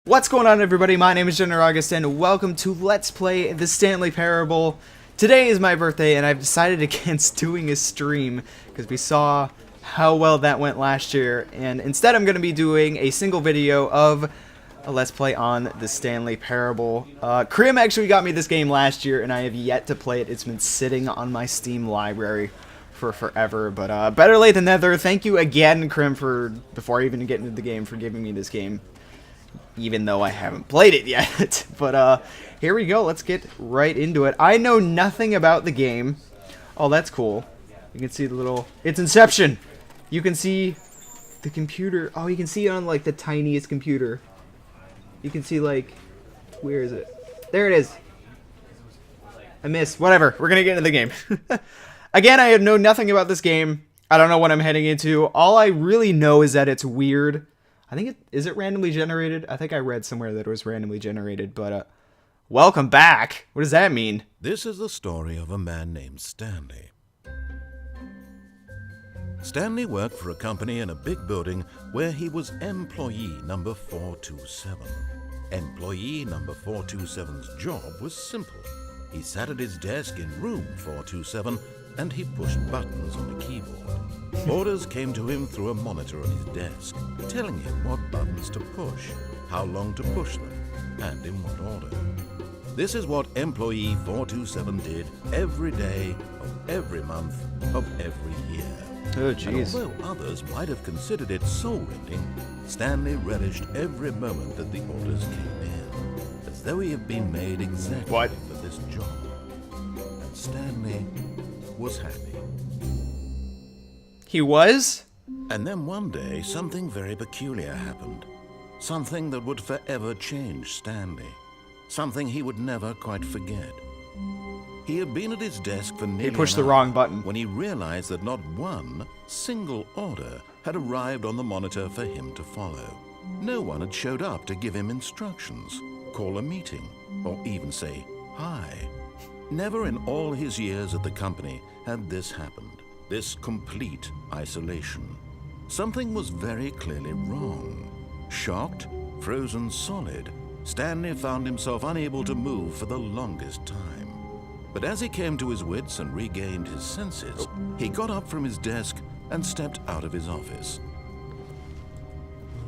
What's going on, everybody? My name is GeneralAugust and welcome to Let's Play the Stanley Parable. Today is my birthday and I've decided against doing a stream because we saw how well that went last year, and instead I'm going to be doing a single video of a Let's Play on the Stanley Parable. Krim actually got me this game last year and I have yet to play it. It's been sitting on my Steam library for forever, but better late than never. Thank you again, Krim, for, before I even get into the game, for giving me this game, even though I haven't played it yet. But here we go, let's get right into it. I know nothing about the game. Oh, that's cool. You can see the little, it's Inception. You can see the computer. Oh, you can see it on like the tiniest computer. You can see, like, where is it? There it is. I missed. Whatever, we're gonna get into the game. Again, I know nothing about this game. I don't know what I'm heading into. All I really know is that it's weird. I think is it randomly generated? I think I read somewhere that it was randomly generated, but welcome back. What does that mean? This is the story of a man named Stanley. Stanley worked for a company in a big building where he was employee number 427. Employee number 427's job was simple. He sat at his desk in room 427 and he pushed buttons on a keyboard. Orders came to him through a monitor on his desk, telling him what buttons to push, how long to push them, and in what order. This is what employee 427 did every day of every month of every year. Oh, And jeez. although others might have considered it soul-rending, Stanley relished every moment that the orders came in, as though he had been made exactly for this job. And Stanley was happy. He was? And then one day, something very peculiar happened. Something that would forever change Stanley. Something he would never quite forget. He had been at his desk for nearly He pushed an the hour wrong button. when he realized that not one single order had arrived on the monitor for him to follow. No one had showed up to give him instructions, call a meeting, or even say hi. Never in all his years at the company had this happened, this complete isolation. Something was very clearly wrong. Shocked, frozen solid, Stanley found himself unable to move for the longest time. But as he came to his wits and regained his senses, he got up from his desk and stepped out of his office.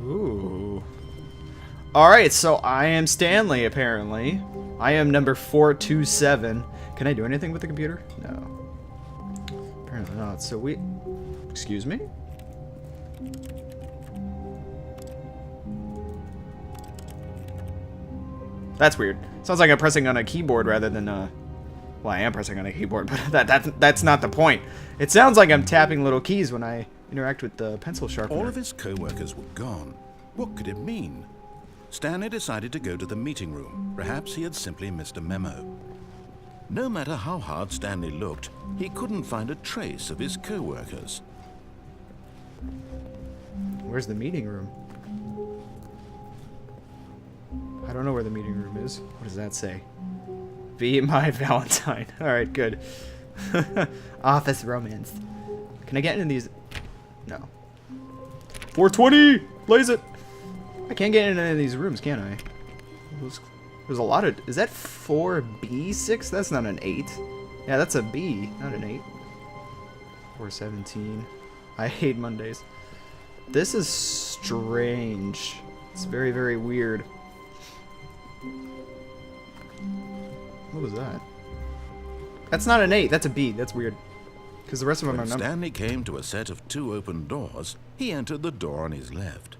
Ooh. Alright, so I am Stanley, apparently. I am number 427. Can I do anything with the computer? No. Apparently not. So we... Excuse me? That's weird. Sounds like I'm pressing on a keyboard rather than well, I am pressing on a keyboard, but that's not the point. It sounds like I'm tapping little keys when I interact with the pencil sharpener. All of his co-workers were gone. What could it mean? Stanley decided to go to the meeting room. Perhaps he had simply missed a memo. No matter how hard Stanley looked, he couldn't find a trace of his co-workers. Where's the meeting room? I don't know where the meeting room is. What does that say? Be my Valentine. Alright, good. Office romance. Can I get into these? No. 420! Blaze it! I can't get into any of these rooms, can I? There's a lot of... Is that 4B6? That's not an 8. Yeah, that's a B, not an 8. 417. I hate Mondays. This is strange. It's very, very weird. What was that? That's not an 8, that's a B. That's weird. Because the rest of them When are numbered. Stanley came to a set of 2 open doors, he entered the door on his left.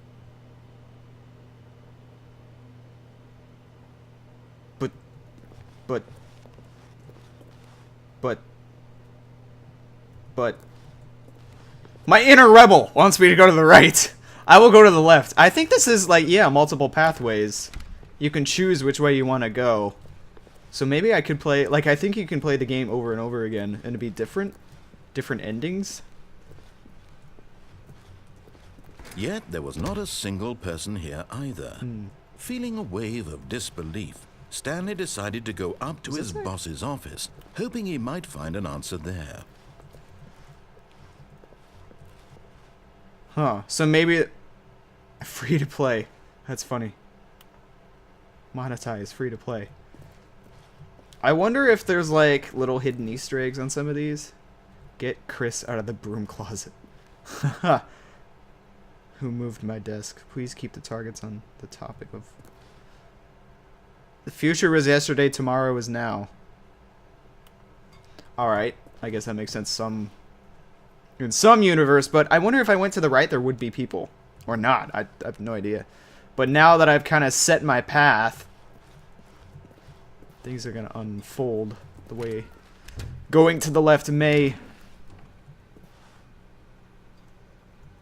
But... My inner rebel wants me to go to the right. I will go to the left. I think this is like, yeah, multiple pathways. You can choose which way you want to go. So maybe I could play, like, I think you can play the game over and over again and it'd be different endings. Yet there was not a single person here either. Feeling a wave of disbelief, Stanley decided to go up to his boss's office, hoping he might find an answer there. Huh. So maybe... Free to play. That's funny. Monetize, free to play. I wonder if there's like little hidden Easter eggs on some of these. Get Chris out of the broom closet. Who moved my desk? Please keep the targets on the topic of... The future was yesterday, tomorrow is now. Alright, I guess that makes sense in some universe, but I wonder if I went to the right there would be people. Or not, I have no idea. But now that I've kind of set my path, things are going to unfold the way going to the left may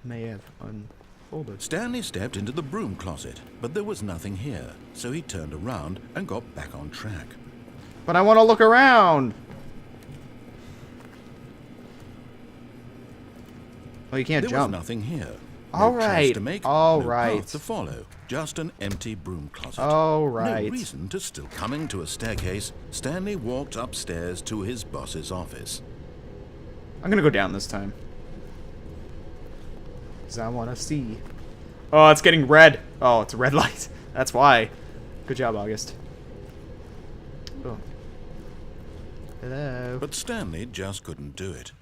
have unfolded. Stanley stepped into the broom closet, but there was nothing here, so he turned around and got back on track. But I want to look around! Oh, you can't there jump. There was nothing here. All no right. To make, all no right. Path to follow. Just an empty broom closet. All right. No reason to still coming to a staircase. Stanley walked upstairs to his boss's office. I'm gonna go down this time. Because I want to see. Oh, it's getting red. Oh, it's a red light. That's why. Good job, August. Oh. Hello. But Stanley just couldn't do it.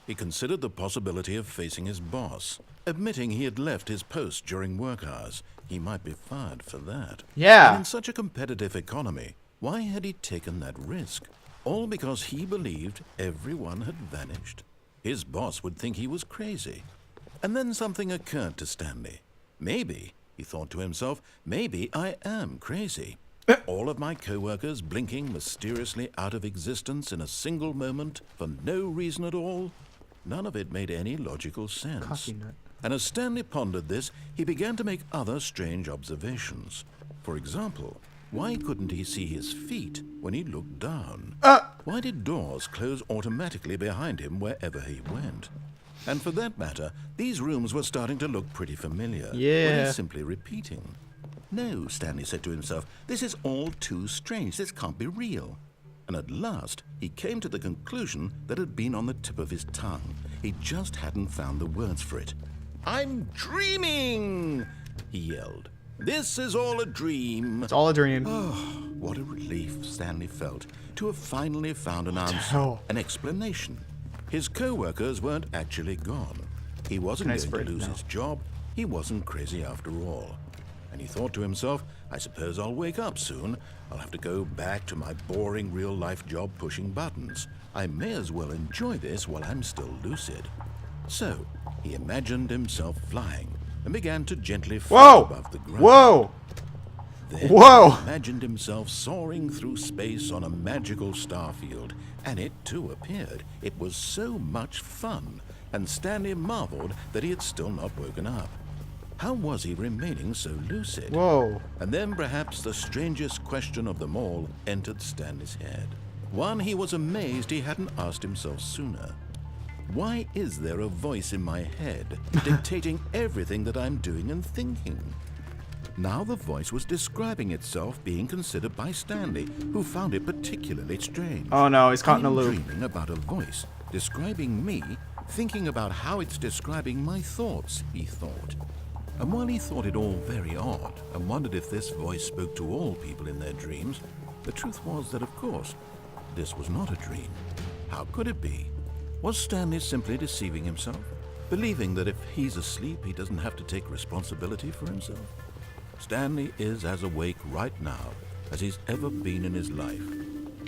He considered the possibility of facing his boss. Admitting he had left his post during work hours, he might be fired for that. Yeah. And in such a competitive economy, why had he taken that risk? All because he believed everyone had vanished. His boss would think he was crazy. And then something occurred to Stanley. Maybe, he thought to himself, maybe I am crazy. All of my co-workers blinking mysteriously out of existence in a single moment for no reason at all. None of it made any logical sense. Coffee nut. And as Stanley pondered this, he began to make other strange observations. For example, why couldn't he see his feet when he looked down? Why did doors close automatically behind him wherever he went? And for that matter, these rooms were starting to look pretty familiar. Yeah. Were they simply repeating? No, Stanley said to himself, this is all too strange. This can't be real. And at last, he came to the conclusion that had been on the tip of his tongue. He just hadn't found the words for it. I'm dreaming, he yelled. This is all a dream. It's all a dream. Oh, what a relief Stanley felt to have finally found an answer, hell? an explanation. His co-workers weren't actually gone. He wasn't going to lose his job. He wasn't crazy after all. And he thought to himself, I suppose I'll wake up soon. I'll have to go back to my boring real-life job pushing buttons. I may as well enjoy this while I'm still lucid. So, he imagined himself flying and began to gently float above the ground. Whoa! Then Whoa! he imagined himself soaring through space on a magical starfield, and it too appeared. It was so much fun, and Stanley marveled that he had still not woken up. How was he remaining so lucid? Whoa. And then perhaps the strangest question of them all entered Stanley's head. One he was amazed he hadn't asked himself sooner. Why is there a voice in my head dictating everything that I'm doing and thinking? Now the voice was describing itself being considered by Stanley, who found it particularly strange. Oh no, he's caught in a I'm loop. dreaming about a voice describing me, thinking about how it's describing my thoughts, he thought. And while he thought it all very odd and wondered if this voice spoke to all people in their dreams, the truth was that, of course, this was not a dream. How could it be? Was Stanley simply deceiving himself, believing that if he's asleep, he doesn't have to take responsibility for himself? Stanley is as awake right now as he's ever been in his life.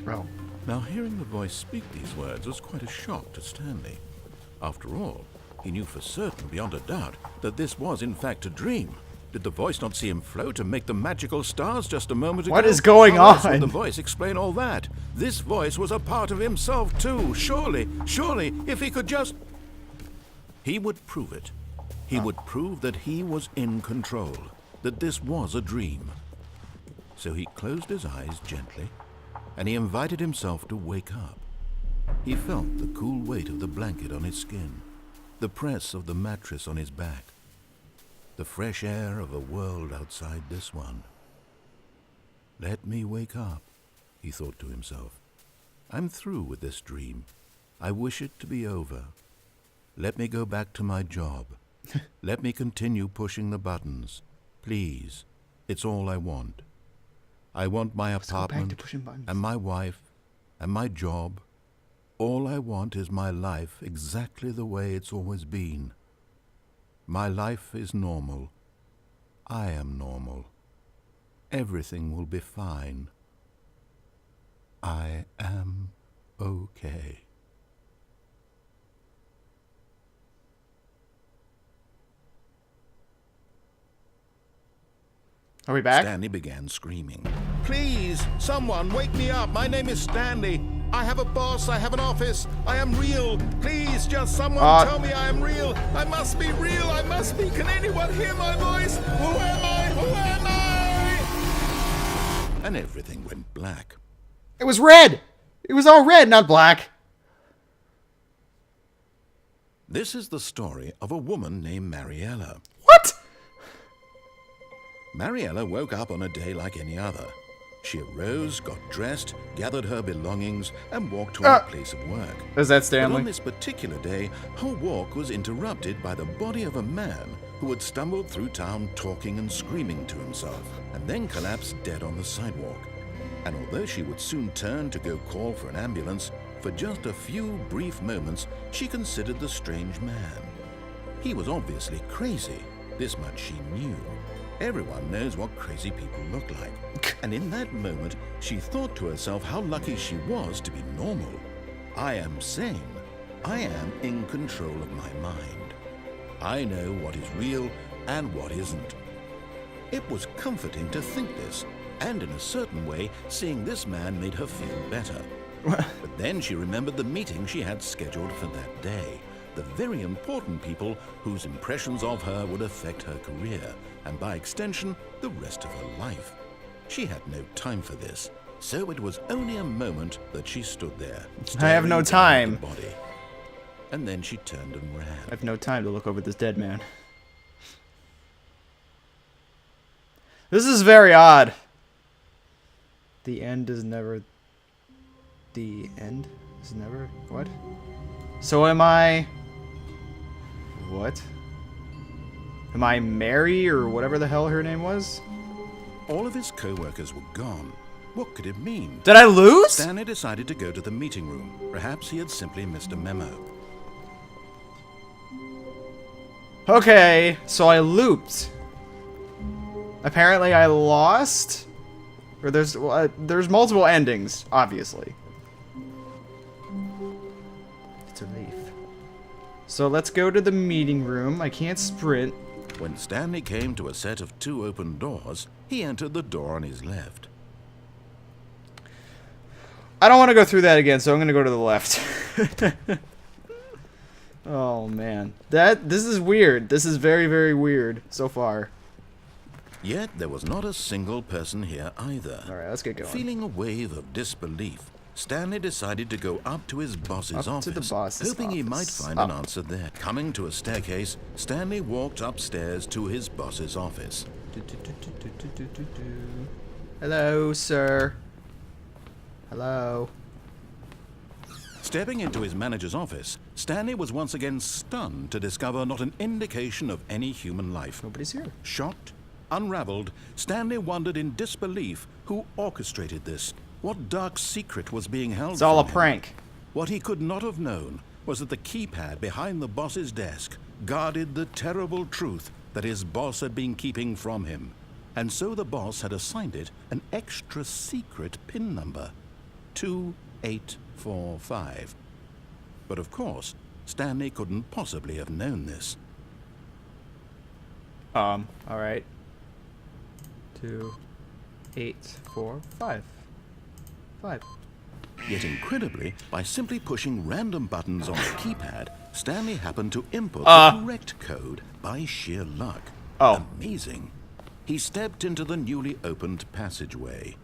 Oh. Now, hearing the voice speak these words was quite a shock to Stanley. After all, he knew for certain, beyond a doubt, that this was in fact a dream. Did the voice not see him float and make the magical stars just a moment ago? What is going How else would on? the voice explain all that? This voice was a part of himself too. Surely, if he could just... He would prove it. He would prove that he was in control, that this was a dream. So he closed his eyes gently, and he invited himself to wake up. He felt the cool weight of the blanket on his skin, the press of the mattress on his back, the fresh air of a world outside this one. Let me wake up, he thought to himself. I'm through with this dream. I wish it to be over. Let me go back to my job. Let me continue pushing the buttons. Please, it's all I want. I want my Let's go back to apartment pushing buttons. and my wife and my job. All I want is my life exactly the way it's always been. My life is normal. I am normal. Everything will be fine. I am okay. Are we back? Stanley began screaming. Please, someone, wake me up. My name is Stanley. I have a boss. I have an office. I am real. Please, just someone tell me I am real. I must be real. I must be. Can anyone hear my voice? Who am I? Who am I? And everything went black. It was red! It was all red, not black. This is the story of a woman named Mariella. What? Mariella woke up on a day like any other. She arose, got dressed, gathered her belongings, and walked to her place of work. Is that But Stanley? on this particular day, her walk was interrupted by the body of a man who had stumbled through town talking and screaming to himself, and then collapsed dead on the sidewalk. And although she would soon turn to go call for an ambulance, for just a few brief moments she considered the strange man. He was obviously crazy. This much she knew. Everyone knows what crazy people look like. And in that moment, she thought to herself how lucky she was to be normal. I am sane. I am in control of my mind. I know what is real and what isn't. It was comforting to think this, and in a certain way, seeing this man made her feel better. But then she remembered the meeting she had scheduled for that day. The very important people whose impressions of her would affect her career, and by extension, the rest of her life. She had no time for this, so it was only a moment that she stood there. I have no time. staring at the body. And then she turned and ran. I have no time to look over this dead man. This is very odd. The end is never... The end is never... What? So am I... What? Am I Mary or whatever the hell her name was? All of his co-workers were gone. What could it mean? Did I lose? Stanley decided to go to the meeting room. Perhaps he had simply missed a memo. Okay, so I looped. Apparently I lost? Or there's multiple endings, obviously. It's a leaf. So let's go to the meeting room. I can't sprint. When Stanley came to a set of 2 open doors, he entered the door on his left. I don't want to go through that again, so I'm going to go to the left. Oh, man. This is weird. This is very, very weird so far. Yet there was not a single person here either. Alright, let's get going. Feeling a wave of disbelief, Stanley decided to go up to his boss's office, hoping he might find an answer there. Coming to a staircase, Stanley walked upstairs to his boss's office. Hello, sir. Hello. Stepping into his manager's office, Stanley was once again stunned to discover not an indication of any human life. Nobody's here. Shocked, unraveled, Stanley wondered in disbelief who orchestrated this. What dark secret was being held It's all a from him? prank. What he could not have known was that the keypad behind the boss's desk guarded the terrible truth that his boss had been keeping from him. And so the boss had assigned it an extra secret PIN number, 2845. But of course, Stanley couldn't possibly have known this. Alright. 2, 8, 4, 5. 5. Yet incredibly, by simply pushing random buttons on the keypad, Stanley happened to input the correct code by sheer luck. Oh. Amazing. He stepped into the newly opened passageway.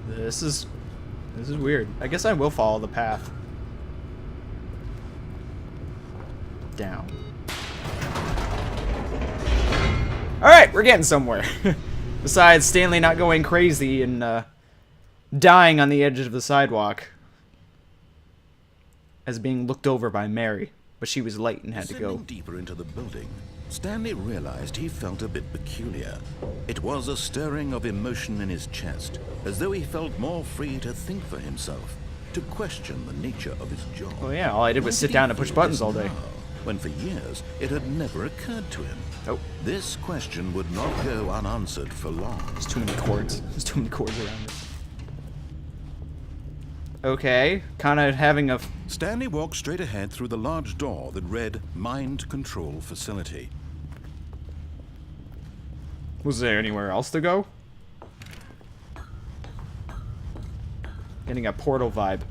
This is weird. I guess I will follow the path. Down. Alright, we're getting somewhere. Besides Stanley not going crazy and dying on the edge of the sidewalk. As being looked over by Mary. But she was late and had to go. Descending deeper into the building, Stanley realized he felt a bit peculiar. It was a stirring of emotion in his chest, as though he felt more free to think for himself, to question the nature of his job. Oh yeah, all I did was sit down and push buttons all day. When for years it had never occurred to him. Oh. This question would not go unanswered for long. There's too many chords. There's too many chords around it. Okay, kind of having a... Stanley walked straight ahead through the large door that read Mind Control Facility. Was there anywhere else to go? Getting a portal vibe.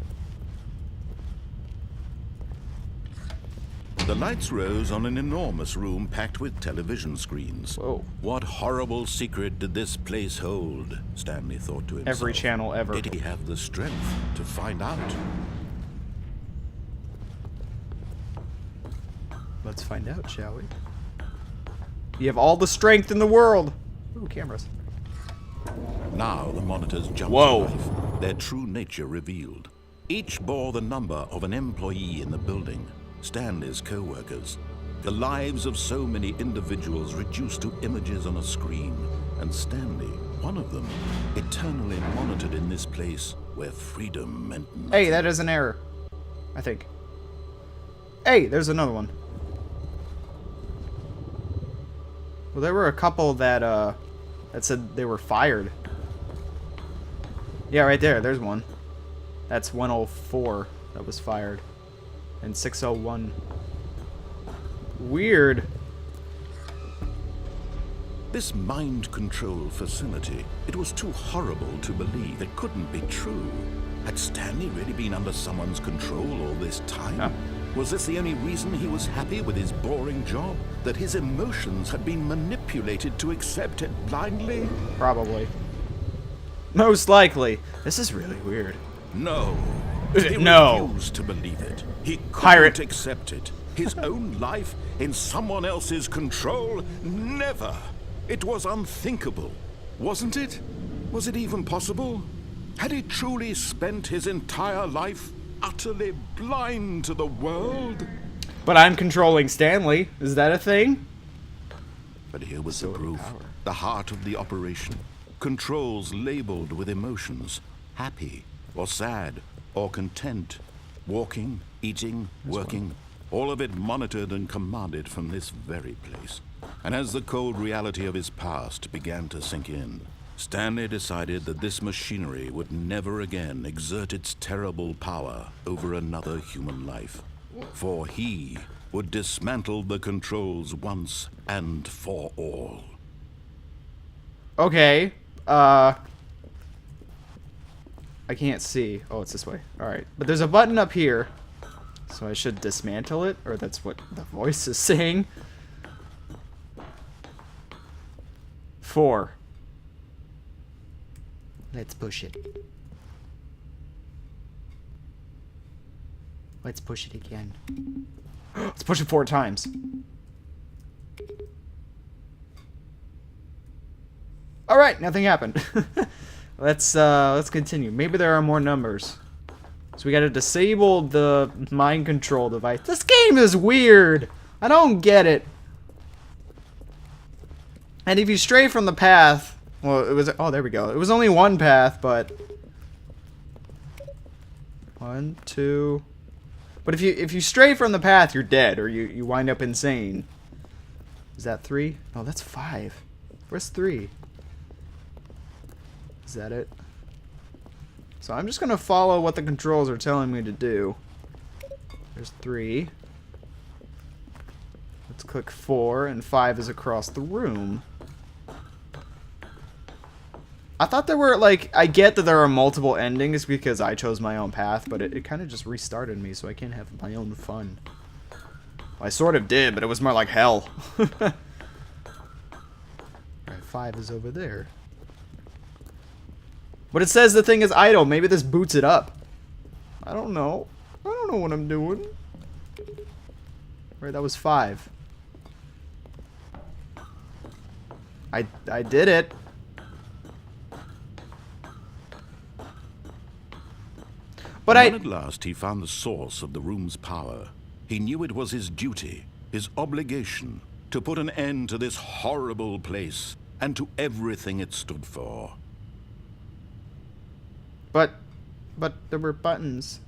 The lights rose on an enormous room packed with television screens. Whoa. What horrible secret did this place hold? Stanley thought to himself. Every channel ever. Did he have the strength to find out? Let's find out, shall we? You have all the strength in the world. Ooh, cameras. Now the monitors jumped Whoa. to life, their true nature revealed. Each bore the number of an employee in the building. Stanley's co-workers, the lives of so many individuals reduced to images on a screen, and Stanley, one of them, eternally monitored in this place where freedom meant nothing. Hey, that is an error. I think. Hey, there's another one. Well, there were a couple that that said they were fired. Yeah, right there. There's one. That's 104 that was fired. And 601. Weird. This mind control facility, it was too horrible to believe. It couldn't be true. Had Stanley really been under someone's control all this time? No. Was this the only reason he was happy with his boring job? That his emotions had been manipulated to accept it blindly? Probably. Most likely. This is really weird. No. He No. refused to believe it. He Pirate. couldn't accept it. His own life in someone else's control? Never. It was unthinkable. Wasn't it? Was it even possible? Had he truly spent his entire life utterly blind to the world? But I'm controlling Stanley. Is that a thing? But here was the Solar proof. power. The heart of the operation. Controls labeled with emotions. Happy or sad or content. Walking, eating, working. All of it monitored and commanded from this very place. And as the cold reality of his past began to sink in, Stanley decided that this machinery would never again exert its terrible power over another human life. For he would dismantle the controls once and for all. Okay. I can't see. Oh, it's this way. Alright. But there's a button up here. So I should dismantle it? Or that's what the voice is saying. 4. Let's push it. Let's push it again. Let's push it 4 times. Alright, nothing happened. Let's continue. Maybe there are more numbers. So we gotta disable the mind control device. This game is weird. I don't get it. And if you stray from the path, well, it was, oh, there we go. It was only one path, but 1, 2. But if you stray from the path, you're dead, or you wind up insane. Is that 3? Oh, that's 5. Where's 3? Is that it? So I'm just gonna follow what the controls are telling me to do. There's 3. Let's click 4, and 5 is across the room. I thought there were, like, I get that there are multiple endings because I chose my own path, but it kind of just restarted me, so I can't have my own fun. Well, I sort of did, but it was more like hell. Alright, 5 is over there. But it says the thing is idle. Maybe this boots it up. I don't know. I don't know what I'm doing. Right, that was 5. I did it. But when at last he found the source of the room's power, he knew it was his duty, his obligation, to put an end to this horrible place and to everything it stood for. But there were buttons.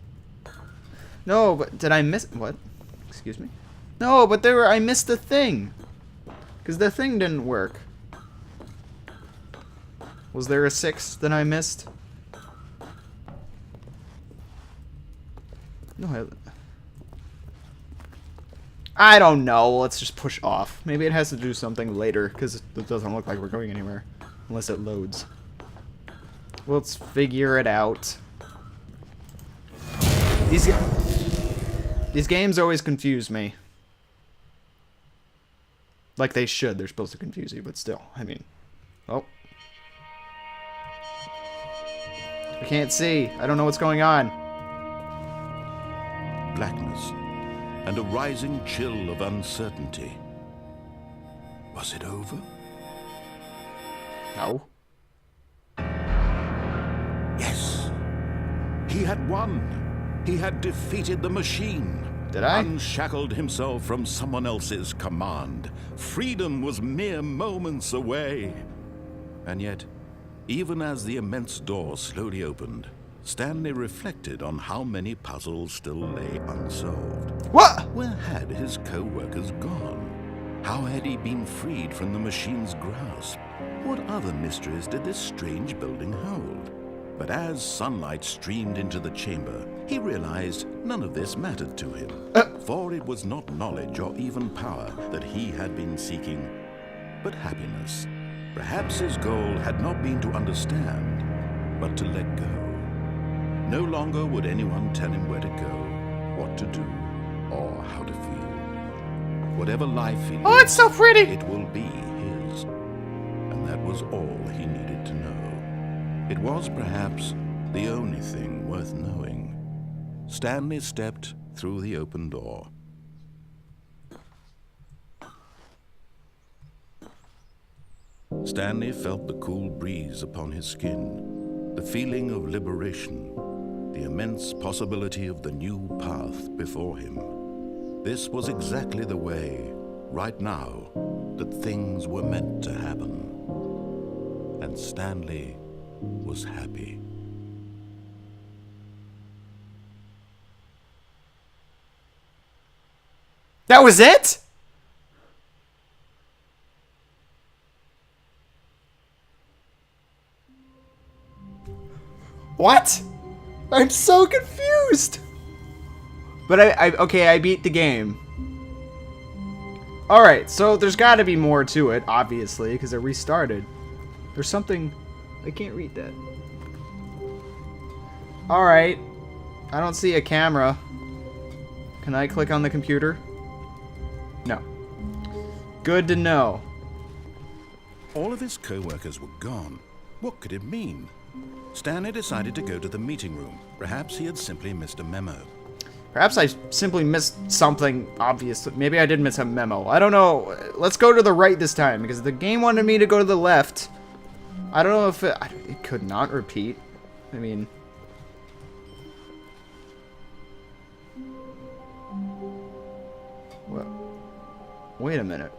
No, but did I miss what? Excuse me? No, but there were, I missed the thing. Because the thing didn't work. Was there a 6 that I missed? No, I don't know. Let's just push off. Maybe it has to do something later, because it doesn't look like we're going anywhere. Unless it loads. Let's figure it out. These games always confuse me. Like they should. They're supposed to confuse you, but still. I mean... Oh. I can't see. I don't know what's going on. Blackness and a rising chill of uncertainty. Was it over? No. Yes. He had won. He had defeated the machine. Did I? Unshackled himself from someone else's command. Freedom was mere moments away. And yet, even as the immense door slowly opened, Stanley reflected on how many puzzles still lay unsolved. What? Where had his co-workers gone? How had he been freed from the machine's grasp? What other mysteries did this strange building hold? But as sunlight streamed into the chamber, he realized none of this mattered to him. For it was not knowledge or even power that he had been seeking, but happiness. Perhaps his goal had not been to understand, but to let go. No longer would anyone tell him where to go, what to do, or how to feel. Whatever life he lived, Oh, it's so pretty! it will be his. And that was all he needed to know. It was perhaps the only thing worth knowing. Stanley stepped through the open door. Stanley felt the cool breeze upon his skin, the feeling of liberation, the immense possibility of the new path before him. This was exactly the way, right now, that things were meant to happen. And Stanley was happy. That was it? What? I'm so confused. But okay, I beat the game. Alright, so there's got to be more to it, obviously, because it restarted. There's something... I can't read that. Alright. I don't see a camera. Can I click on the computer? No. Good to know. All of his co-workers were gone. What could it mean? Stanley decided to go to the meeting room. Perhaps he had simply missed a memo. Perhaps I simply missed something obvious. Maybe I did miss a memo. I don't know. Let's go to the right this time, because the game wanted me to go to the left. I don't know if it could not repeat. I mean... Well, wait a minute.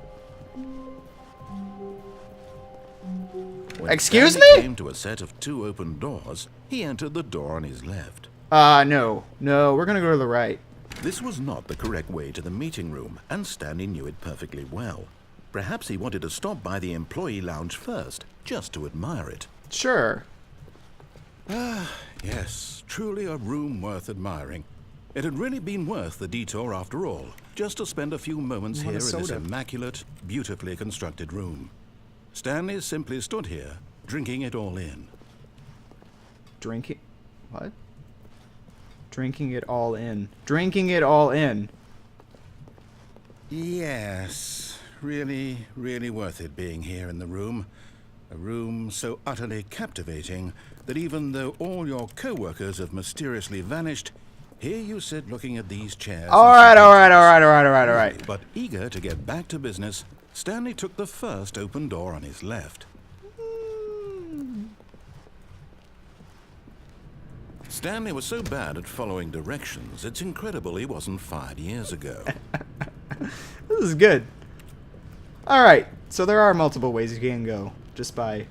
When Excuse Stanley me? came to a set of 2 open doors, he entered the door on his left. No. No, we're gonna go to the right. This was not the correct way to the meeting room, and Stanley knew it perfectly well. Perhaps he wanted to stop by the employee lounge first, just to admire it. Sure. Yes, truly a room worth admiring. It had really been worth the detour after all, just to spend a few moments Want here a in this soda? immaculate, beautifully constructed room. Stanley simply stood here, drinking it all in. Drinking... What? Drinking it all in. Drinking it all in. Yes, really, really worth it being here in the room. A room so utterly captivating that even though all your co-workers have mysteriously vanished, here you sit looking at these chairs. Alright. But eager to get back to business, Stanley took the first open door on his left. Stanley was so bad at following directions, it's incredible he wasn't fired years ago. This is good. Alright, so there are multiple ways you can go just by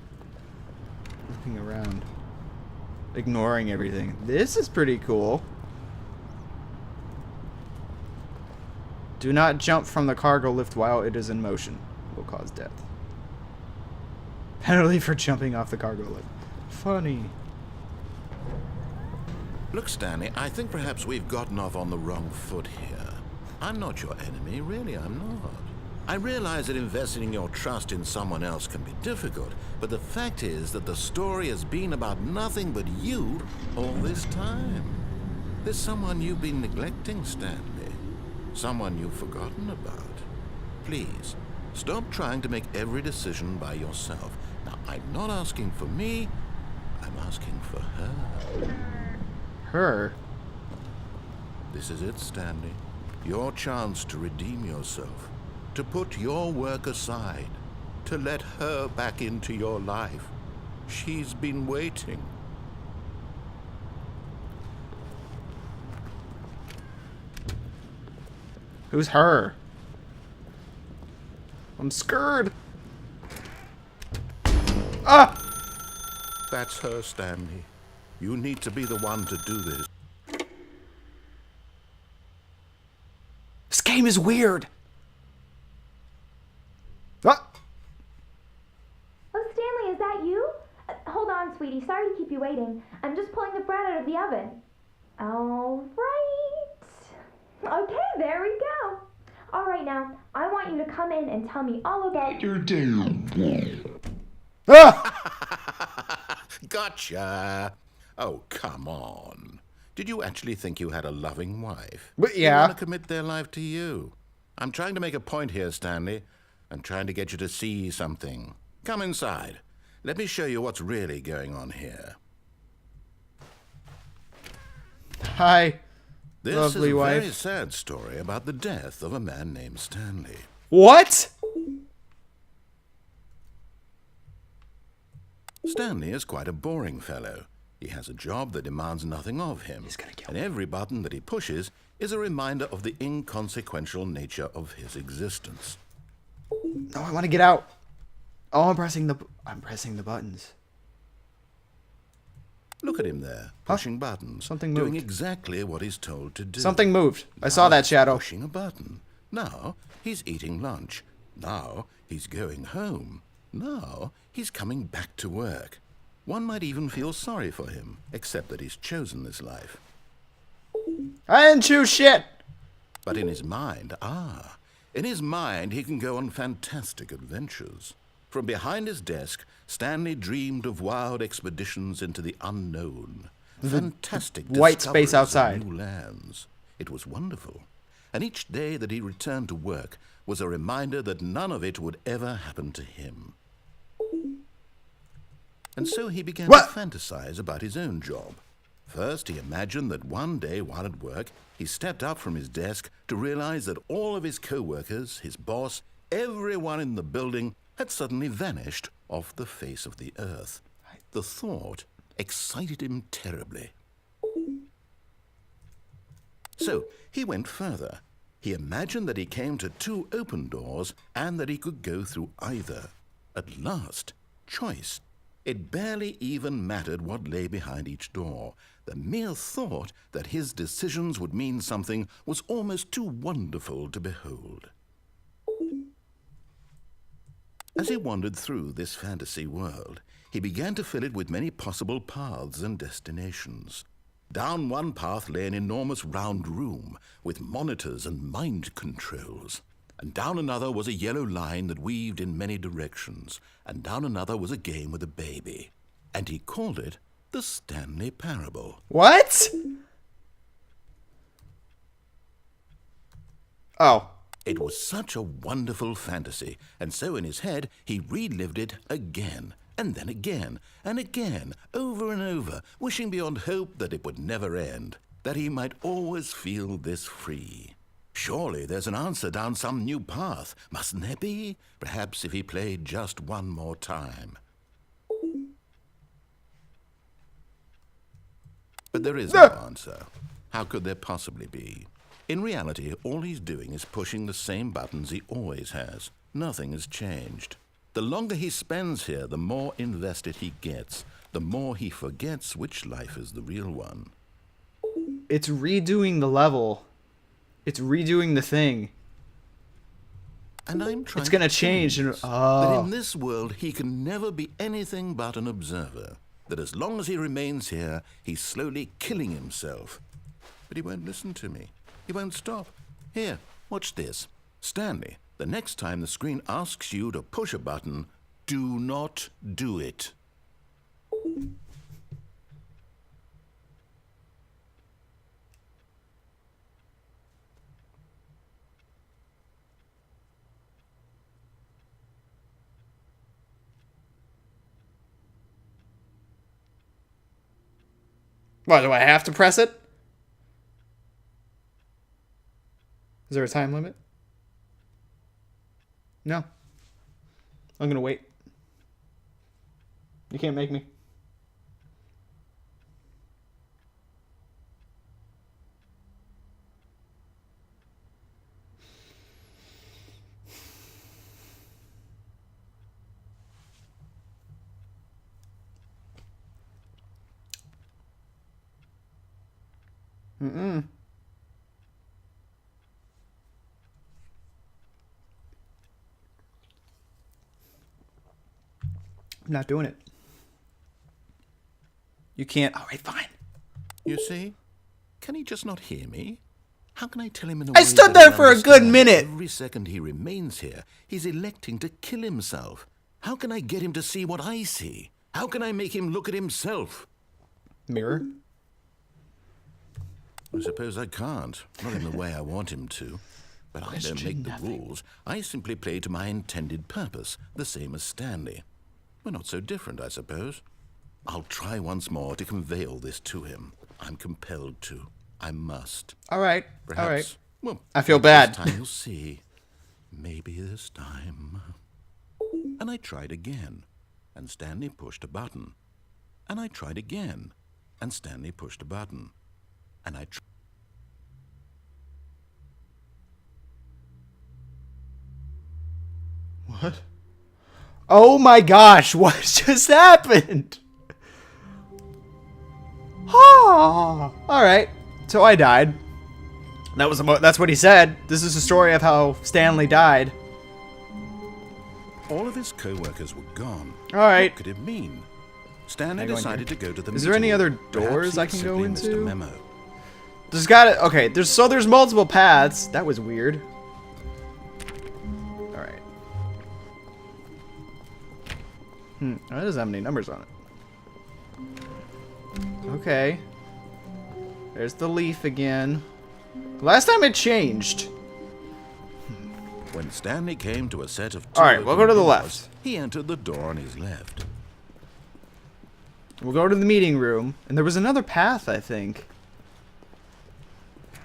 looking around, ignoring everything. This is pretty cool. Do not jump from the cargo lift while it is in motion. Will cause death. Penalty for jumping off the cargo lift. Funny. Look, Stanley, I think perhaps we've gotten off on the wrong foot here. I'm not your enemy, really, I'm not. I realize that investing your trust in someone else can be difficult, but the fact is that the story has been about nothing but you all this time. There's someone you've been neglecting, Stanley. Someone you've forgotten about. Please, stop trying to make every decision by yourself. Now, I'm not asking for me, I'm asking for her. Her? This is it, Stanley. Your chance to redeem yourself. To put your work aside. To let her back into your life. She's been waiting. Who's her? I'm scared. Ah! That's her, Stanley. You need to be the one to do this. This game is weird. Ah! Oh, Stanley, is that you? Hold on, sweetie. Sorry to keep you waiting. I'm just pulling the bread out of the oven. All right. Okay, there we go. All right, now, I want you to come in and tell me all about your day. Ah! Gotcha. Oh, come on. Did you actually think you had a loving wife? But They yeah. want to commit their life to you. I'm trying to make a point here, Stanley. I'm trying to get you to see something. Come inside. Let me show you what's really going on here. Hi. This Lovely is a wife. very sad story about the death of a man named Stanley. What? Stanley is quite a boring fellow. He has a job that demands nothing of him. He's gonna kill and me. every button that he pushes is a reminder of the inconsequential nature of his existence. No, I want to get out. Oh, I'm pressing the buttons. Look at him there, pushing buttons, Something doing moved. exactly what he's told to do. Something moved. I Now saw that he's shadow. Pushing a button. Now he's eating lunch. Now he's going home. Now he's coming back to work. One might even feel sorry for him, except that he's chosen this life. I didn't choose shit. But in his mind, in his mind he can go on fantastic adventures. From behind his desk, Stanley dreamed of wild expeditions into the unknown. Fantastic white space discoveries of outside. new lands. It was wonderful. And each day that he returned to work was a reminder that none of it would ever happen to him. And so he began What? to fantasize about his own job. First, he imagined that one day while at work, he stepped up from his desk to realize that all of his co-workers, his boss, everyone in the building had suddenly vanished off the face of the earth. The thought excited him terribly. So he went further. He imagined that he came to two open doors and that he could go through either. At last, choice. It barely even mattered what lay behind each door. The mere thought that his decisions would mean something was almost too wonderful to behold. As he wandered through this fantasy world, he began to fill it with many possible paths and destinations. Down one path lay an enormous round room with monitors and mind controls. And down another was a yellow line that weaved in many directions. And down another was a game with a baby. And he called it the Stanley Parable. What? Oh. It was such a wonderful fantasy, and so in his head he relived it again, and then again, and again, over and over, wishing beyond hope that it would never end, that he might always feel this free. Surely there's an answer down some new path, mustn't there be? Perhaps if he played just one more time. But there is no answer. How could there possibly be? In reality, all he's doing is pushing the same buttons he always has. nothing has changed. The longer he spends here, the more invested he gets, the more he forgets which life is the real one. It's redoing the level. It's redoing the thing. And I'm trying It's gonna to tell change. him And, this, oh. that in this world he can never be anything but an observer. That as long as he remains here, he's slowly killing himself. But he won't listen to me. He won't stop. Here, watch this. Stanley, the next time the screen asks you to push a button, do not do it. What, do I have to press it? Is there a time limit? No. I'm gonna wait. You can't make me. Mm-mm. I'm not doing it. You can't. All right, fine. You see? Can he just not hear me? How can I tell him in a I way stood that there he'll for a good understand? minute. Every second he remains here, he's electing to kill himself. How can I get him to see what I see? How can I make him look at himself? Mirror. I suppose I can't. Not in the way I want him to. But I don't make the rules. I simply play to my intended purpose, the same as Stanley. We're not so different, I suppose. I'll try once more to convey all this to him. I'm compelled to. I must. All right. Perhaps, All right. well, I feel maybe bad. This time you'll see. Maybe this time. And I tried again, and Stanley pushed a button. And I tried again, and Stanley pushed a button. And I What? Oh my gosh, what just happened? Oh, all right. So I died. That's what he said. This is a story of how Stanley died. All of his co-workers were gone. All right. What could it mean? Stanley Can I go in decided to go to the Is there any meeting other room. doors Perhaps I he'd can go simply missed a into? memo. There's gotta. Okay. There's multiple paths. That was weird. All right. That doesn't have any numbers on it. Okay. There's the leaf again. Last time it changed. When Stanley came to a set of two All right, we'll go to the open doors, left. He entered the door on his left. We'll go to the meeting room, and there was another path, I think.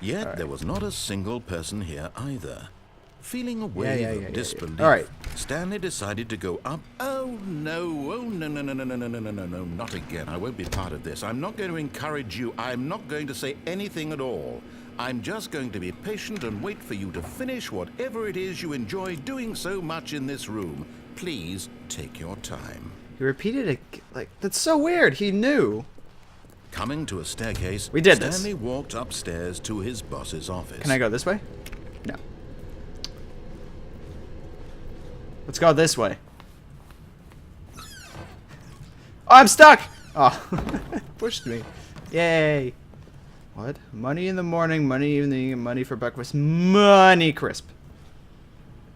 Yet there was not a single person here either. Feeling a wave yeah, of disbelief, All right. Stanley decided to go up. Oh no, no, not again. I won't be part of this. I'm not going to encourage you. I'm not going to say anything at all. I'm just going to be patient and wait for you to finish whatever it is you enjoy doing so much in this room. Please take your time. He repeated it. Like, that's so weird. He knew. Coming to a staircase, We did this. Stanley walked upstairs to his boss's office. Can I go this way? No. Let's go this way. Oh, I'm stuck! Oh, pushed me. Yay. What? Money in the morning, money evening, money for breakfast, money crisp.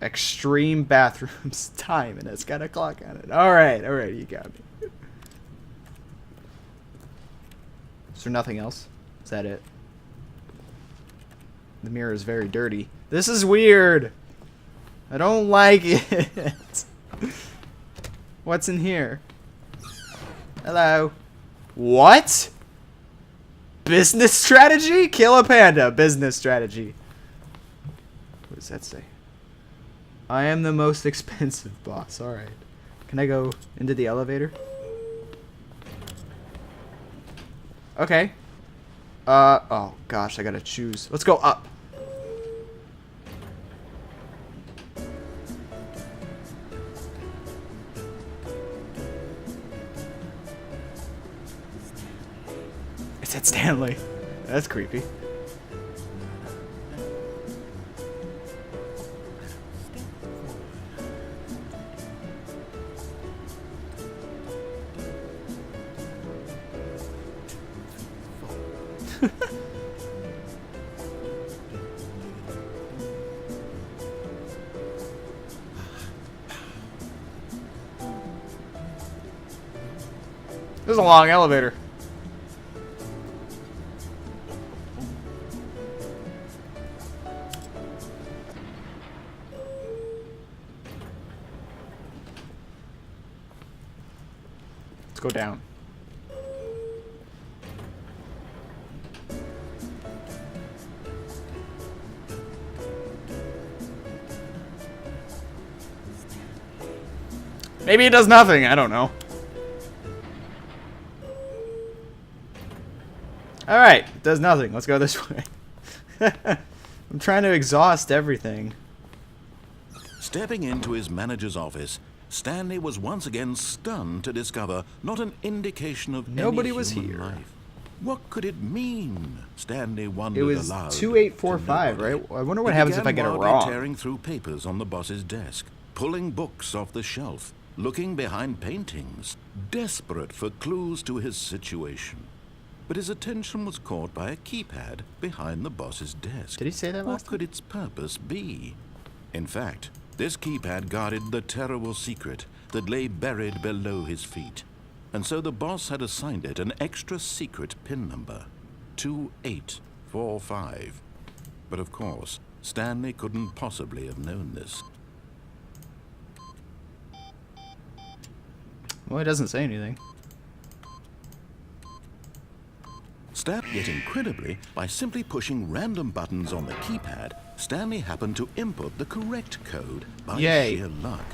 Extreme bathrooms time, and it's got a clock on it. Alright, you got me. Is there nothing else? Is that it? The mirror is very dirty. This is weird. I don't like it. What's in here? Hello. What? Business strategy? Kill a panda. Business strategy. What does that say? I am the most expensive boss. Alright. Can I go into the elevator? Okay. Oh gosh, I gotta choose. Let's go up. said Stanley. That's creepy. This is a long elevator. Let's go down. Maybe it does nothing. I don't know. Alright, it does nothing. Let's go this way. I'm trying to exhaust everything. Stepping into his manager's office, Stanley was once again stunned to discover not an indication of Nobody any was human here. life. What could it mean? Stanley wondered It was aloud. 2845, to nobody. right? I wonder what He happens if I began get it wildly wrong. tearing through papers on the boss's desk, pulling books off the shelf, looking behind paintings, desperate for clues to his situation. But his attention was caught by a keypad behind the boss's desk. Did he say that What last could its purpose be? In fact, this keypad guarded the terrible secret that lay buried below his feet. And so the boss had assigned it an extra secret PIN number, 2845. But of course, Stanley couldn't possibly have known this. Well, it doesn't say anything. Yet incredibly, by simply pushing random buttons on the keypad, Stanley happened to input the correct code by Yay. sheer luck.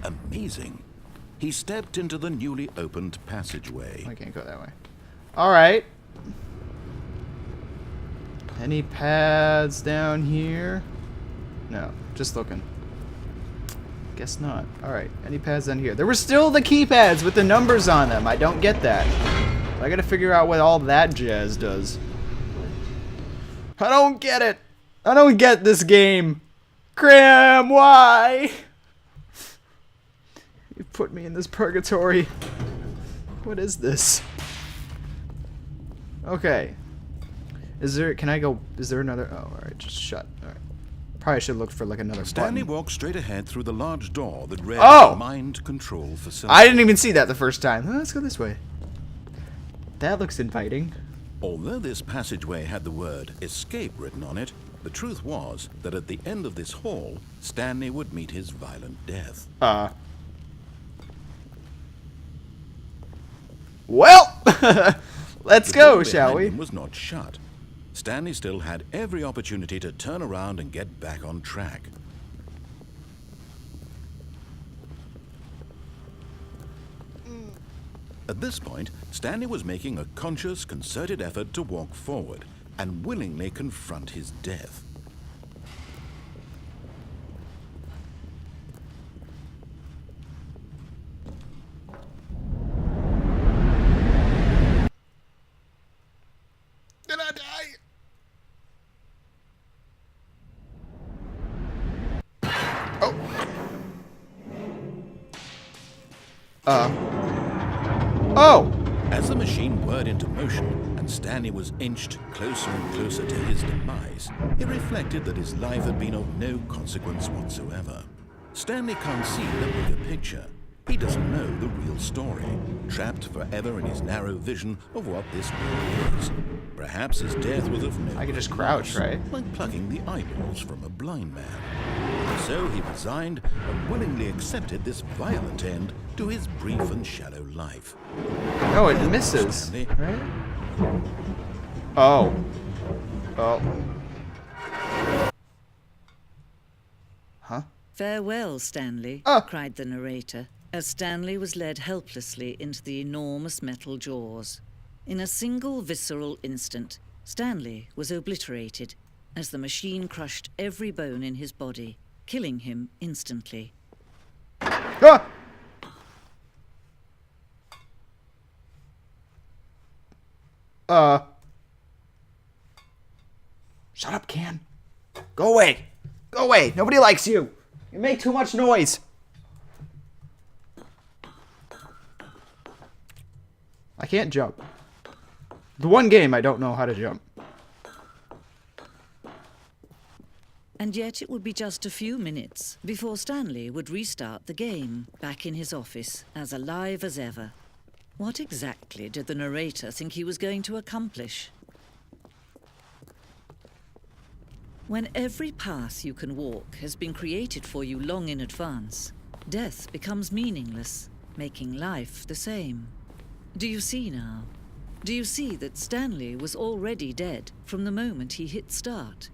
Amazing. He stepped into the newly opened passageway. I can't go that way. Alright. Any pads down here? No, just looking. Guess not. Alright, any pads down here? There were still the keypads with the numbers on them. I don't get that. I gotta figure out what all that jazz does. I don't get it. I don't get this game. Graham, why? You put me in this purgatory. What is this? Okay. Is there, can I go, is there another, oh, alright, just shut. Alright. Probably should look for like another Stanley button. walked straight ahead through the large door that read Oh! Mind Control Facility. I didn't even see that the first time. Let's go this way. That looks inviting. Although this passageway had the word escape written on it, the truth was that at the end of this hall, Stanley would meet his violent death. Well, let's The go, door shall behind we? him was not shut. Stanley still had every opportunity to turn around and get back on track. At this point, Stanley was making a conscious, concerted effort to walk forward and willingly confront his death. Did I die? Oh! As the machine whirred into motion and Stanley was inched closer and closer to his demise, he reflected that his life had been of no consequence whatsoever. Stanley can't see the bigger picture. He doesn't know the real story, trapped forever in his narrow vision of what this world is. Perhaps his death was of no I could just great crouch, loss, right? like plucking the eyeballs from a blind man. So he resigned and willingly accepted this violent end to his brief and shallow life. No, it misses. Stanley. Right? Oh. Oh. Huh? Farewell, Stanley, Ah. cried the narrator, as Stanley was led helplessly into the enormous metal jaws. In a single visceral instant, Stanley was obliterated as the machine crushed every bone in his body, killing him instantly. Ah! Shut up, Can. Go away. Go away. Nobody likes you. You make too much noise. I can't jump. The one game I don't know how to jump. And yet it would be just a few minutes before Stanley would restart the game, back in his office, as alive as ever. What exactly did the narrator think he was going to accomplish? When every path you can walk has been created for you long in advance, death becomes meaningless, making life the same. Do you see now? Do you see that Stanley was already dead from the moment he hit start?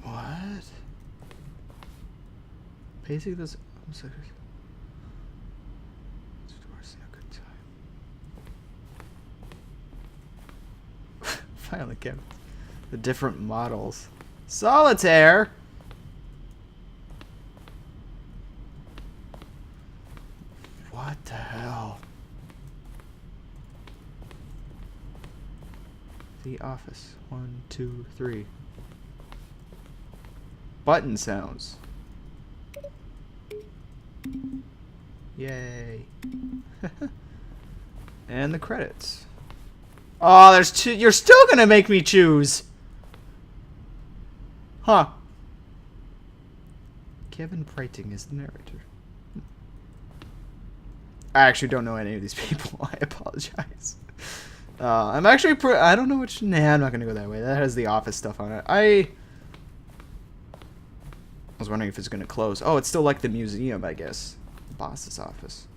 What? Basically, this. I'm sorry. Finally get the different models. Solitaire. What the hell? The office. 1, 2, 3. Button sounds. Yay. And the credits. Oh, there's two. You're still gonna make me choose. Huh. Kevin Priting is the narrator. I actually don't know any of these people. I apologize. I'm actually I don't know which. Nah, I'm not gonna go that way. That has the office stuff on it. I was wondering if it's gonna close. Oh, it's still like the museum, I guess. The boss's office.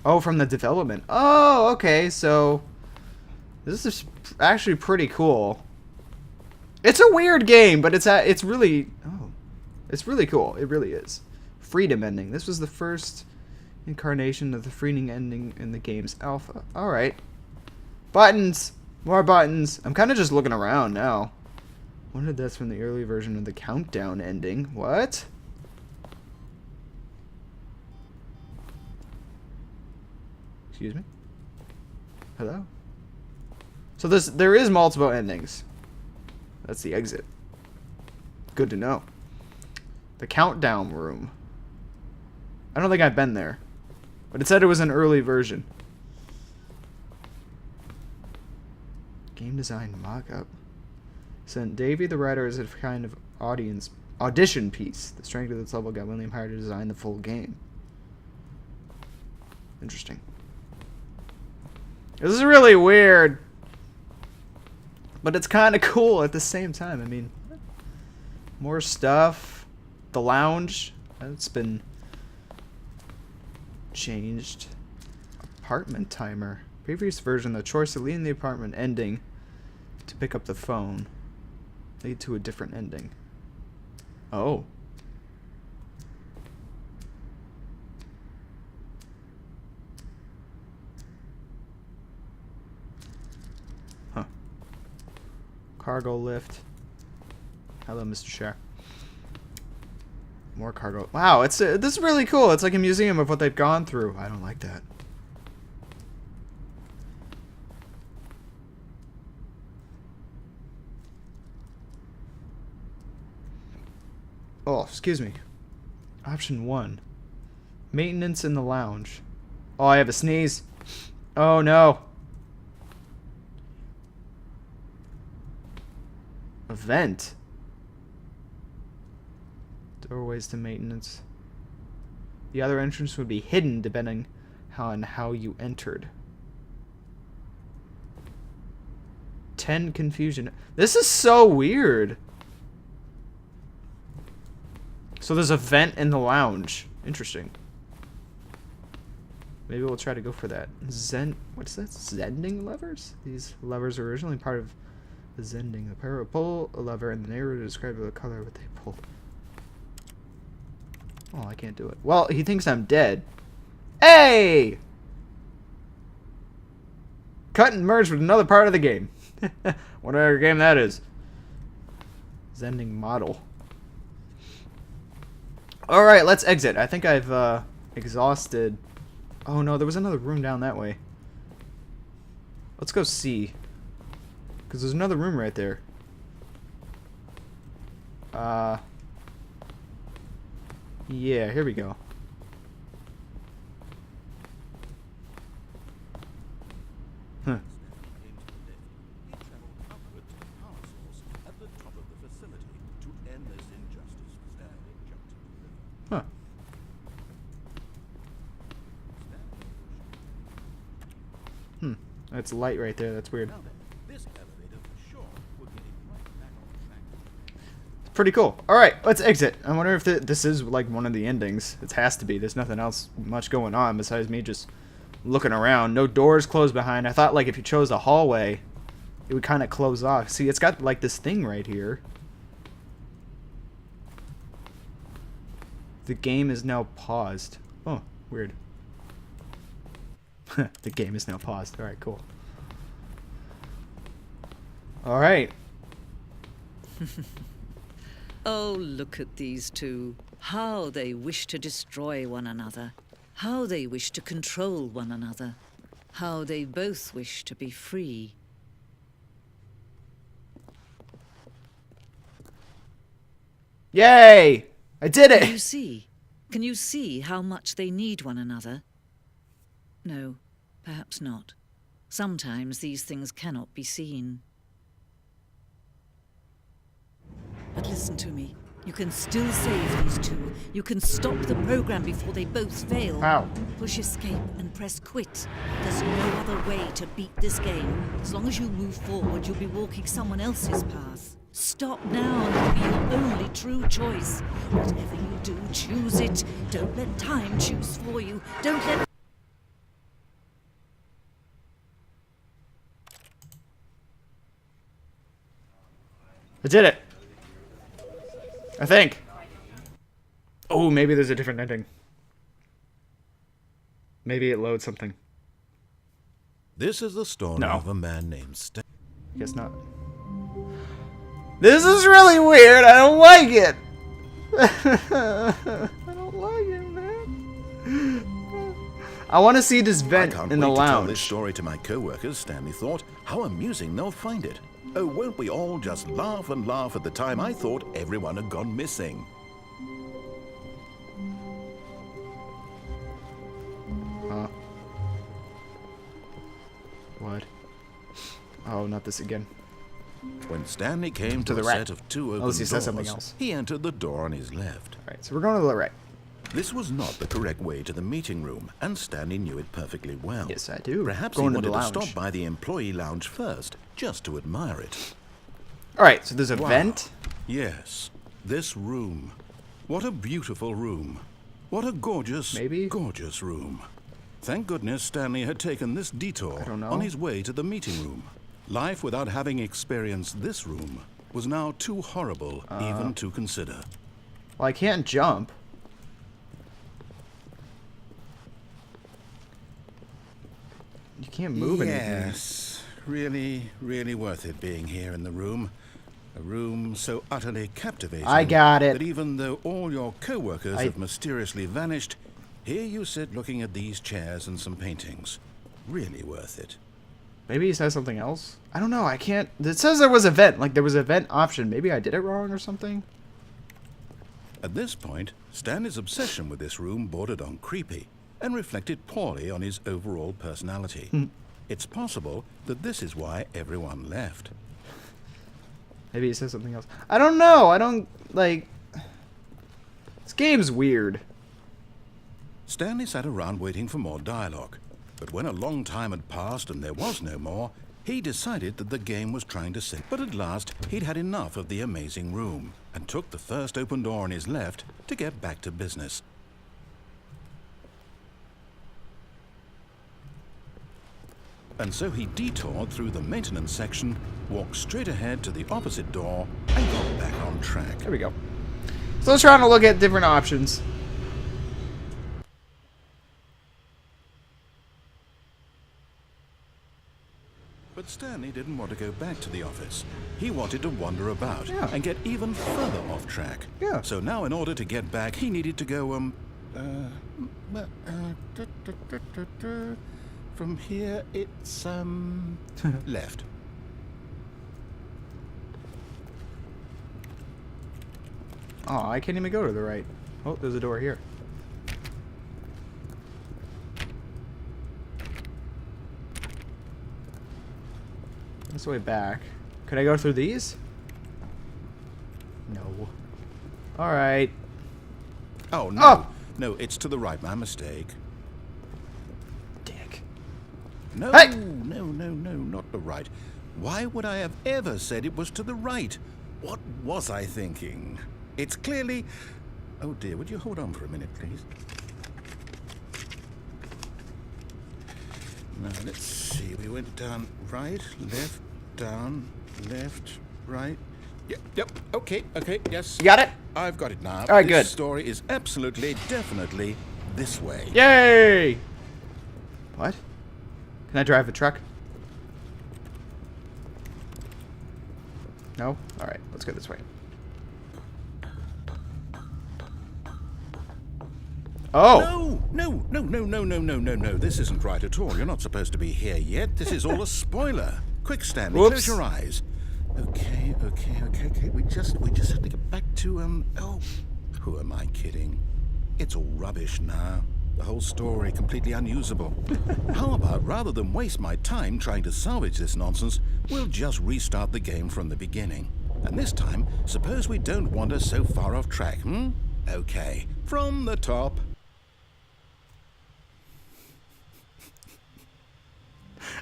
Oh, from the development. Oh, okay. So this is actually pretty cool. It's a weird game, but it's really it's really cool. It really is. Freedom ending. This was the first incarnation of the freedom ending in the game's alpha. All right. Buttons. More buttons. I'm kind of just looking around now. Wonder if that's from the early version of the countdown ending. What? Excuse me? Hello? So there is multiple endings. That's the exit. Good to know. The countdown room. I don't think I've been there. But it said it was an early version. Game design mock-up. Sent Davey the writer as a kind of audition piece. The strength of this level got William hired to design the full game. Interesting. This is really weird. But it's kind of cool at the same time. I mean, more stuff. The lounge. That's been changed. Apartment timer. Previous version, the choice to leave the apartment ending to pick up the phone lead to a different ending. Oh. Huh. Cargo lift. Hello, Mr. Share. More cargo. Wow, this is really cool. It's like a museum of what they've gone through. I don't like that. Oh, excuse me. Option 1. Maintenance in the lounge. Oh, I have a sneeze. Oh, no. Event. Doorways to maintenance. The other entrance would be hidden depending on how you entered. 10 confusion. This is so weird. So there's a vent in the lounge. Interesting. Maybe we'll try to go for that. What's that? Zending levers? These levers are originally part of the zending. The pair will pull a lever and the narrator describes the color of what they pull. Oh, I can't do it. Well, he thinks I'm dead. Hey! Cut and merge with another part of the game. Whatever game that is. Zending model. Alright, let's exit. I think I've Exhausted. Oh no, there was another room down that way. Let's go see. Because there's another room right there. Yeah, here we go. Huh. Huh. That's light right there. That's weird. Pretty cool. Alright, let's exit. I wonder if this is like one of the endings. It has to be. There's nothing else much going on besides me just looking around. No doors closed behind. I thought like if you chose a hallway, it would kind of close off. See, it's got like this thing right here. The game is now paused. Oh, weird. The game is now paused. Alright, cool. Alright. Oh, look at these two. How they wish to destroy one another. How they wish to control one another. How they both wish to be free. Yay! I did it! Can you see? Can you see how much they need one another? No, perhaps not. Sometimes these things cannot be seen. But listen to me. You can still save these two. You can stop the program before they both fail. How? Push escape and press quit. There's no other way to beat this game. As long as you move forward, you'll be walking someone else's path. Stop now and it'll be your only true choice. Whatever you do, choose it. Don't let time choose for you. Don't let... I did it! I think. Oh, maybe there's a different ending. Maybe it loads something. This is the story No. of a man named Stanley. Guess not. This is really weird. I don't like it. I don't like it, man. I want to see this vent I can't in the wait to tell this lounge. story to my co-workers, Stanley thought. How amusing they'll find it. Oh, won't we all just laugh and laugh at the time I thought everyone had gone missing. What? Oh, not this again. When Stanley came to the a right. set of two open Unless he says doors, something else. he entered the door on his left. Alright, so we're going to the right. This was not the correct way to the meeting room, and Stanley knew it perfectly well. Yes, I do. Perhaps Going he to the wanted to lounge. stop by the employee lounge first, just to admire it. Alright, so there's a Wow. vent. Yes, this room. What a beautiful room. What a gorgeous, Maybe? gorgeous room. Thank goodness Stanley had taken this detour don't know. on his way to the meeting room. Life without having experienced this room was now too horrible even to consider. Well, I can't jump. You can't move anything. Yes, really, really worth it being here in the room. A room so utterly captivating. I got it. That even though all your co-workers I- have mysteriously vanished, here you sit looking at these chairs and some paintings. Really worth it. Maybe he says something else. I don't know. I can't. It says there was a vent. Like there was a vent option. Maybe I did it wrong or something. At this point, Stanley's obsession with this room bordered on creepy and reflected poorly on his overall personality. It's possible that this is why everyone left. Maybe he says something else. I don't know. I don't like. This game's weird. Stanley sat around waiting for more dialogue, but when a long time had passed and there was no more, he decided that the game was trying to say. But at last, he'd had enough of the amazing room and took the first open door on his left to get back to business. And so he detoured through the maintenance section, walked straight ahead to the opposite door, and got back on track. There we go. So let's try to look at different options. But Stanley didn't want to go back to the office. He wanted to wander about Yeah. and get even further off track. Yeah. So now in order to get back, he needed to go, From here, it's, left. Oh, I can't even go to the right. Oh, there's a door here. This way back. Could I go through these? No. Alright. Oh, no. Oh! No, it's to the right. My mistake. Dick. No, Hey! no, not the right. Why would I have ever said it was to the right? What was I thinking? It's clearly... Oh, dear, would you hold on for a minute, please? Now, let's see. We went down right, left, down, left, right. Yep, okay, yes. You got it? I've got it now. All right, good. This story is absolutely, definitely this way. Yay! What? Can I drive a truck? No? Alright, let's go this way. Oh! No. This isn't right at all. You're not supposed to be here yet. This is all a spoiler. Quick, Stanley, Whoops. close your eyes. Okay. We just have to get back to, oh, who am I kidding? It's all rubbish now. The whole story completely unusable. How about, rather than waste my time trying to salvage this nonsense, we'll just restart the game from the beginning. And this time, suppose we don't wander so far off track, hmm? Okay, from the top.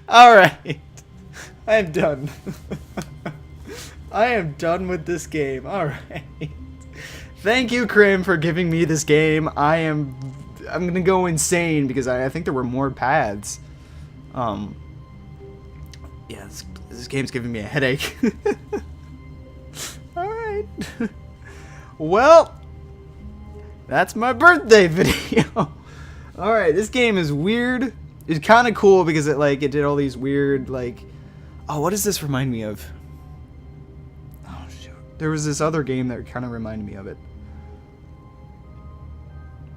Alright. I am done. I am done with this game. Alright. Thank you, Krim, for giving me this game. I'm gonna go insane because I think there were more paths. Yeah, this game's giving me a headache. Alright. Well, that's my birthday video. Alright, this game is weird. It's kind of cool because it did all these weird, oh, what does this remind me of? Oh, shoot. There was this other game that kind of reminded me of it.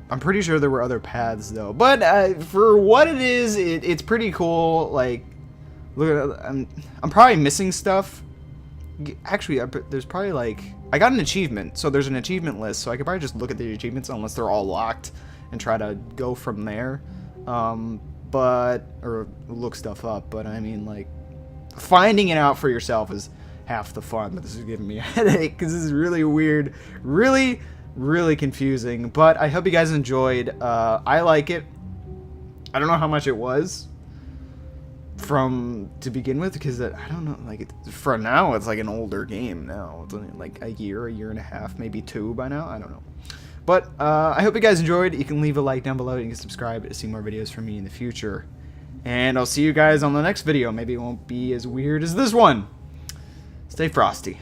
I'm pretty sure there were other paths, though. But for what it is, it's pretty cool. Look at I'm probably missing stuff. Actually, there's probably, I got an achievement. So there's an achievement list. So I could probably just look at the achievements unless they're all locked and try to go from there. Or look stuff up. But, I mean, finding it out for yourself is half the fun. But this is giving me a headache because this is really weird. Really confusing, but I hope you guys enjoyed. I like it. I don't know how much it was to begin with, because I don't know, for now it's like an older game now. It's only like a year and a half, maybe 2 by now. I don't know. But I hope you guys enjoyed. You can leave a like down below. You can subscribe to see more videos from me in the future. And I'll see you guys on the next video. Maybe it won't be as weird as this one. Stay frosty.